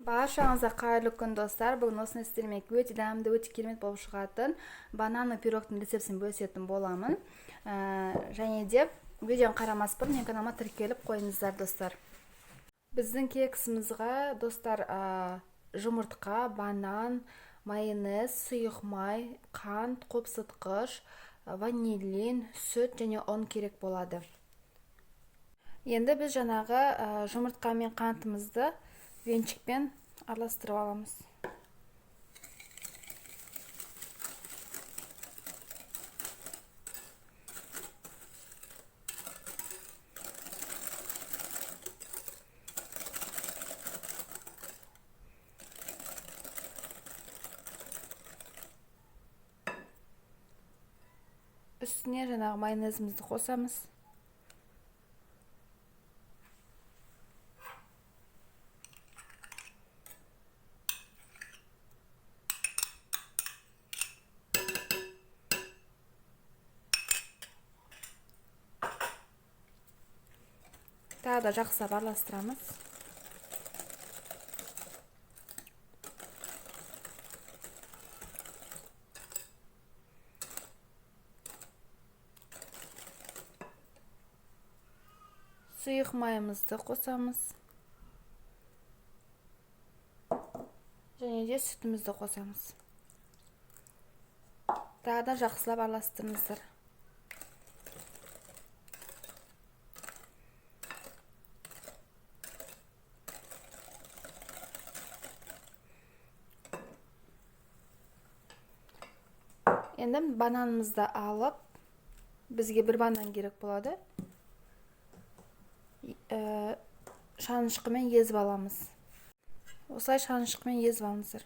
Баршаңызға қайырлы күн достар. Бүгін осыны істелмек өте дәмді, өте керемет болып шығатын бананы пирогтың рецептісін бөлісетін боламын. Және де видеоны қарамас бұрын мен каналыма тіркеліп қойыңыздар достар. Біздің кексімізге достар жұмыртқа, банан, майонез, сұйық май, қант, қопсытқыш, ванилин, сүт және ұн керек болады. Енді біз жаңағы жұмыртқа мен қантымызды венчикпен араластырып аламыз. Үстіне жаңағы майонезімізді қосамыз. Тағы да жақсылап араластырамыз. Сұйық майымызды қосамыз. Және де сүтімізді қосамыз. Тағы да жақсылап араластырыңыздар. Енді бананымызды алып, бізге бір банан керек болады. Шанышқымен езіп аламыз. Осылай шанышқымен езіп алыңыздар.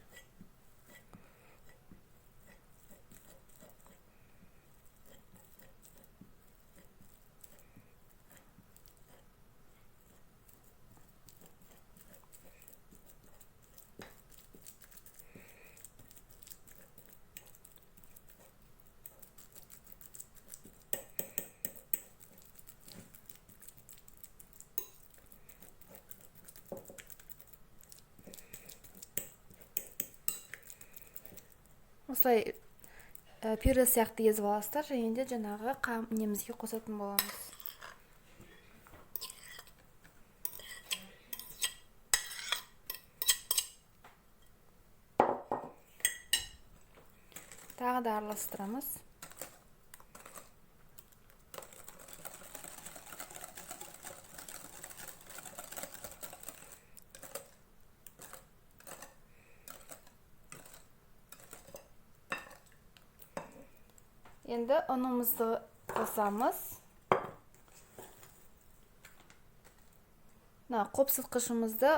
Осылай пюре сияқты езіп аласыздар, және де жаңағы немізге қосатын боламыз. Тағы да араластырамыз. Енді ұнымызды қосамыз. Қопсытқышымызды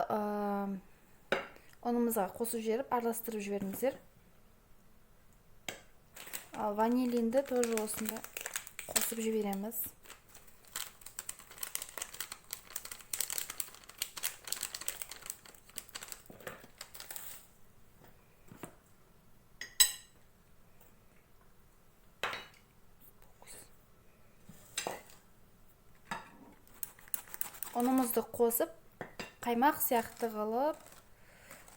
ұнымызға қосып жіберіп, араластырып жіберіңіздер. Ал ванилинді тоже осында қосып жібереміз. Ұнымызды қосып, қаймақ сияқты қылып,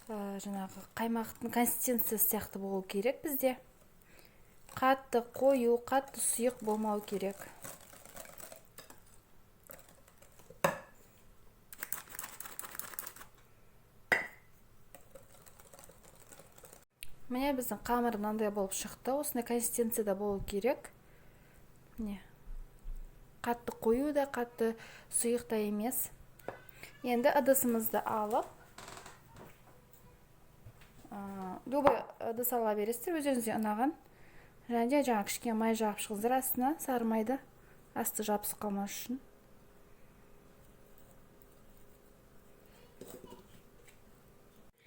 жаңағы қаймақтың консистенциясы сияқты болу керек бізде. Қатты қою, қатты сұйық болмау керек. Міне біздің қамыр мынандай болып шықты. Осындай консистенцияда болу керек. Міне. Қатты қою да, қатты сұйық та емес. Енді ыдысымызды алып, любой ыдыс ала бересіздер, өзіңізге ұнаған. Және де жаңа кішкене май жағып шығыңыздар астына, сары майды, асты жабысып қалмас үшін.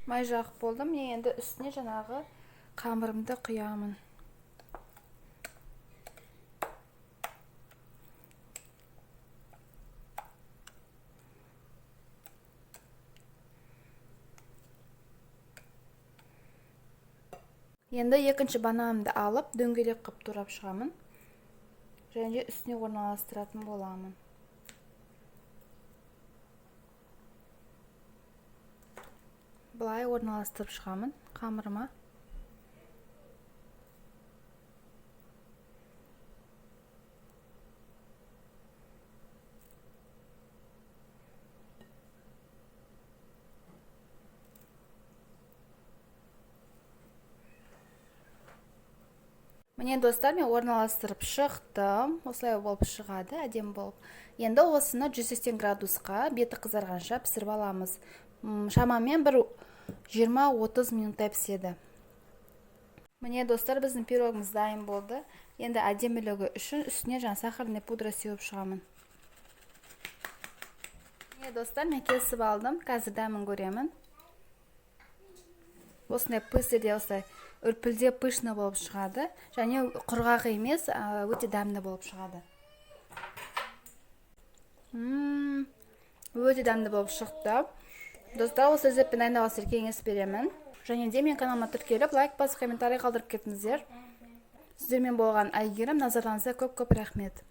Май жағып болдым. Енді үстіне жаңағы қамырымды құямын. Енді екінші бананымды алып, дөңгелек қып турап шығамын. Және үстіне орналастыратын боламын. былай орналастырып шығамын қамырыма. Міне достар, мен орналастырып шықтым. Осылай болып шығады, әдемі болып. Енді осыны 180 градусқа беті қызарғанша пісіріп аламыз. Шамамен бір 20-30 минуттай піседі. Міне достар, біздің пирогымыз дайын болды. Енді әдемілігі үшін үстіне сахарный пудра сеуіп шығамын. Міне достар, мен кесіп алдым. Қазір дәмін көремін. Осындай пісіде осылай үрпілде пышны болып шығады. Және құрғақ емес, өте дәмді болып шығады. Өте дәмді болып шықты. Достар, осы рецептпен дайындауға кеңес беремін. Және де мен каналыма тіркеліп, лайк басып, комментарий қалдырып кетіңіздер. Сіздермен болған Әйгерім, назарларыңызға көп-көп рахмет.